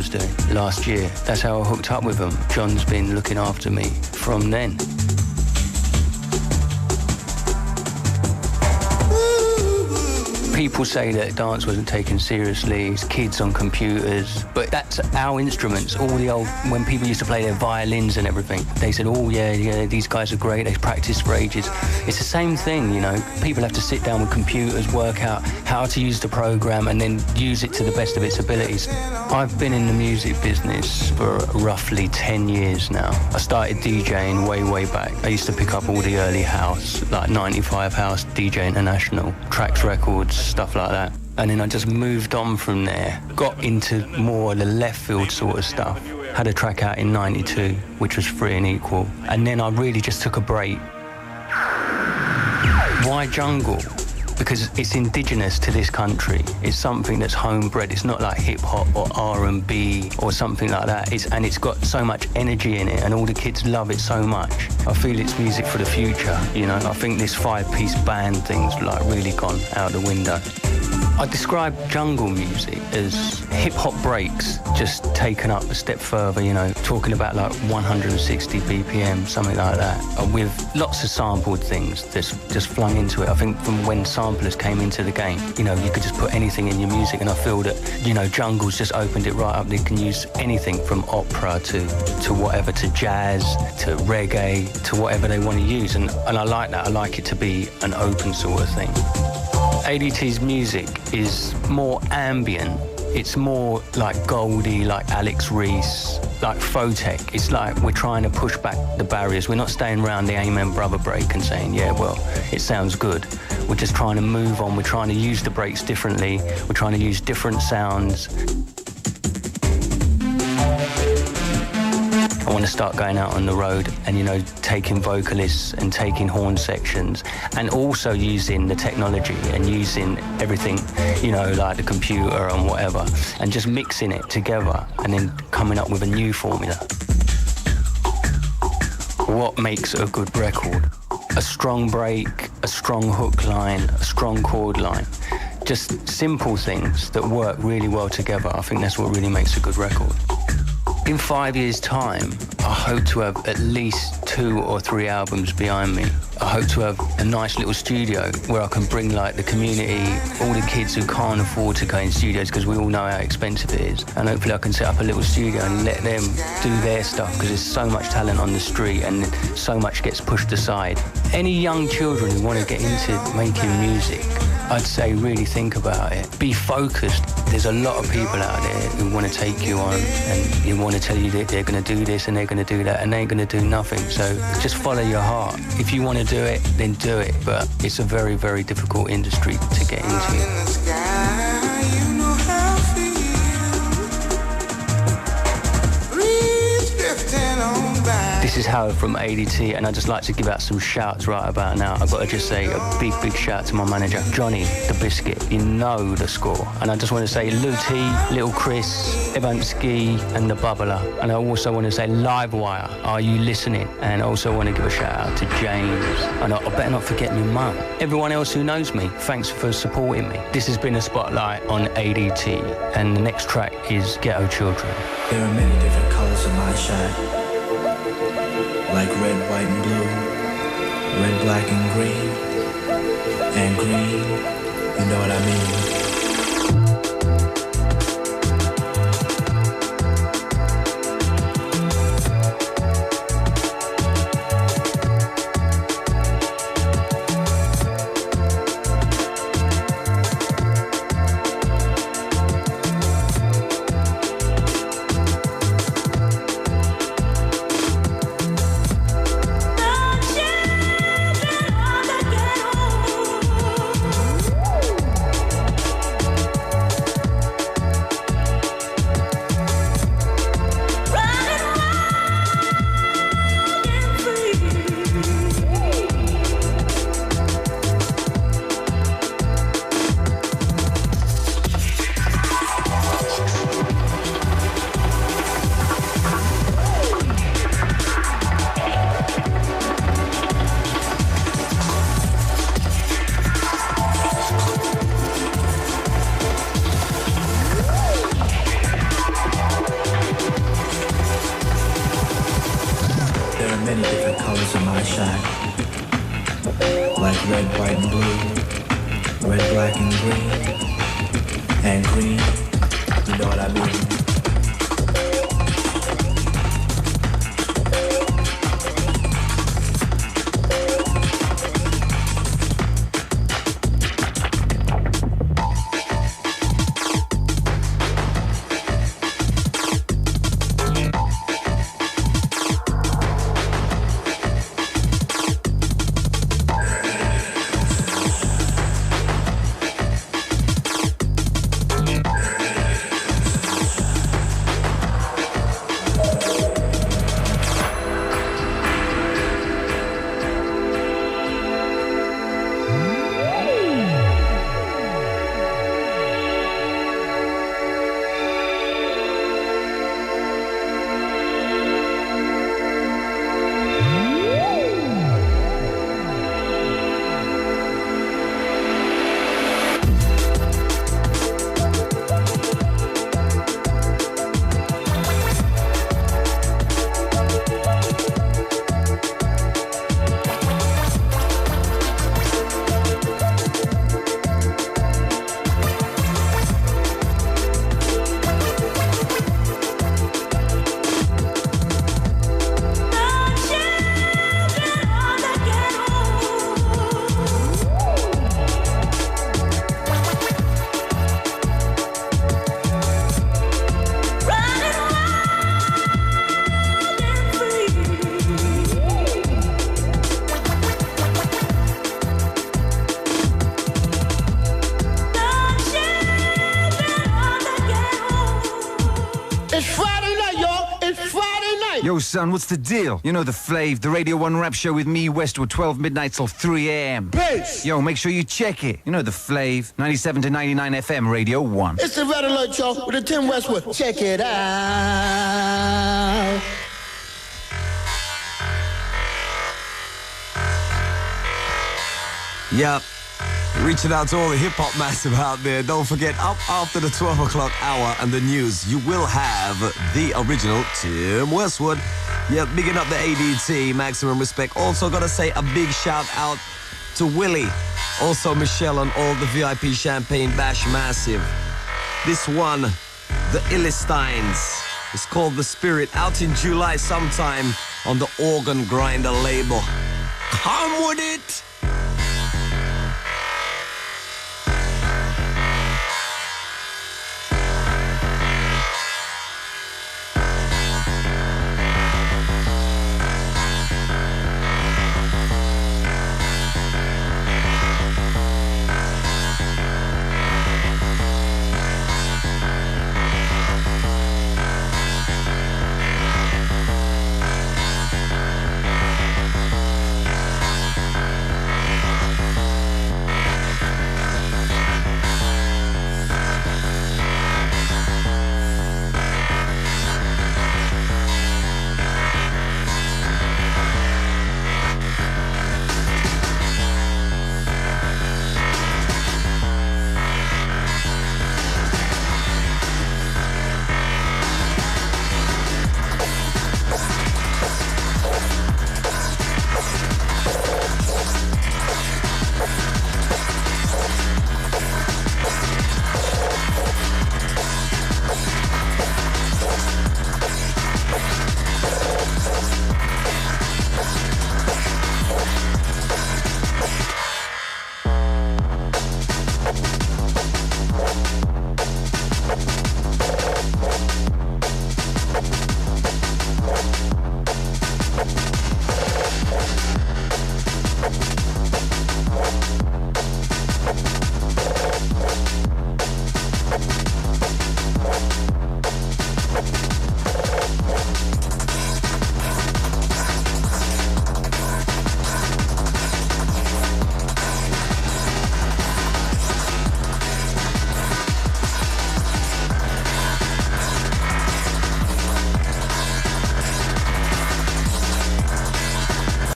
was doing last year. That's how I hooked up with them. John's been looking after me from then. People say that dance wasn't taken seriously, it's kids on computers, but that's our instruments. All the old, when people used to play their violins and everything, they said, oh yeah, these guys are great, they've practiced for ages. It's the same thing, you know. People have to sit down with computers, work out how to use the program and then use it to the best of its abilities. I've been in the music business for roughly 10 years now. I started DJing way back. I used to pick up all the early house, like 95 House, DJ International, Trax Records, stuff like that. And then I just moved on from there, got into more of the left field sort of stuff. Had a track out in 92, which was Free and Equal. And then I really just took a break. Why jungle? Because it's indigenous to this country. It's something that's homebred. It's not like hip-hop or R&B or something like that. It's got so much energy in it and all the kids love it so much. I feel it's music for the future, you know. I think this 5-piece band thing's like really gone out the window. I describe jungle music as hip-hop breaks, just taken up a step further, you know, talking about like 160 BPM, something like that, with lots of sampled things that's just flung into it. I think from when samplers came into the game, you know, you could just put anything in your music, and I feel that, you know, jungle's just opened it right up. They can use anything from opera to whatever, to jazz, to reggae, to whatever they want to use, and I like that. I like it to be an open sort of thing. ADT's music is more ambient. It's more like Goldie, like Alex Reese, like Photech. It's like we're trying to push back the barriers. We're not staying around the Amen Brother break and saying, yeah, well, it sounds good. We're just trying to move on. We're trying to use the breaks differently. We're trying to use different sounds. I want to start going out on the road and, you know, taking vocalists and taking horn sections and also using the technology and using everything, you know, like the computer and whatever, and just mixing it together and then coming up with a new formula. What makes a good record? A strong break, a strong hook line, a strong chord line. Just simple things that work really well together. I think that's what really makes a good record. In 5 years' time, I hope to have at least 2 or 3 albums behind me. I hope to have a nice little studio where I can bring like the community, all the kids who can't afford to go in studios because we all know how expensive it is. And hopefully I can set up a little studio and let them do their stuff because there's so much talent on the street and so much gets pushed aside. Any young children who want to get into making music, I'd say really think about it. Be focused. There's a lot of people out there who want to take you on and you want to tell you that they're going to do this and they're going to do that and they ain't going to do nothing. So just follow your heart. If you want to do it, then do it. But it's a very, very difficult industry to get into. This is Howard from ADT, and I'd just like to give out some shouts right about now. I've got to just say a big shout to my manager, Johnny the Biscuit. You know the score. And I just want to say Lou T, Little Chris, Evansky, and the Bubbler. And I also want to say Livewire, are you listening? And I also want to give a shout out to James. And I better not forget my mum. Everyone else who knows me, thanks for supporting me. This has been a spotlight on ADT, and the next track is Ghetto Children. There are many different colors in my shine. Like red, white, and blue, red, black, and green, you know what I mean? many different colors in my shine. Like red, white, and blue. Red, black, and green. And green, you know what I mean? Yo, son, what's the deal? You know the Flav, the Radio 1 rap show with me, Westwood, 12 midnight till 3 a.m. Peace! Yo, make sure you check it. You know the Flav, 97 to 99 FM, Radio 1. It's the Red Alert Show with the Tim Westwood. Check it out. Yep. Reaching out to all the hip-hop massive out there. Don't forget, up after the 12 o'clock hour and the news, you will have the original Tim Westwood. Yep, bigging up the ADT, maximum respect. Also gotta say a big shout out to Willie. Also Michelle and all the VIP Champagne Bash Massive. This one, the Illesteins. It's called The Spirit, out in July sometime on the Organ Grinder label. Come with it!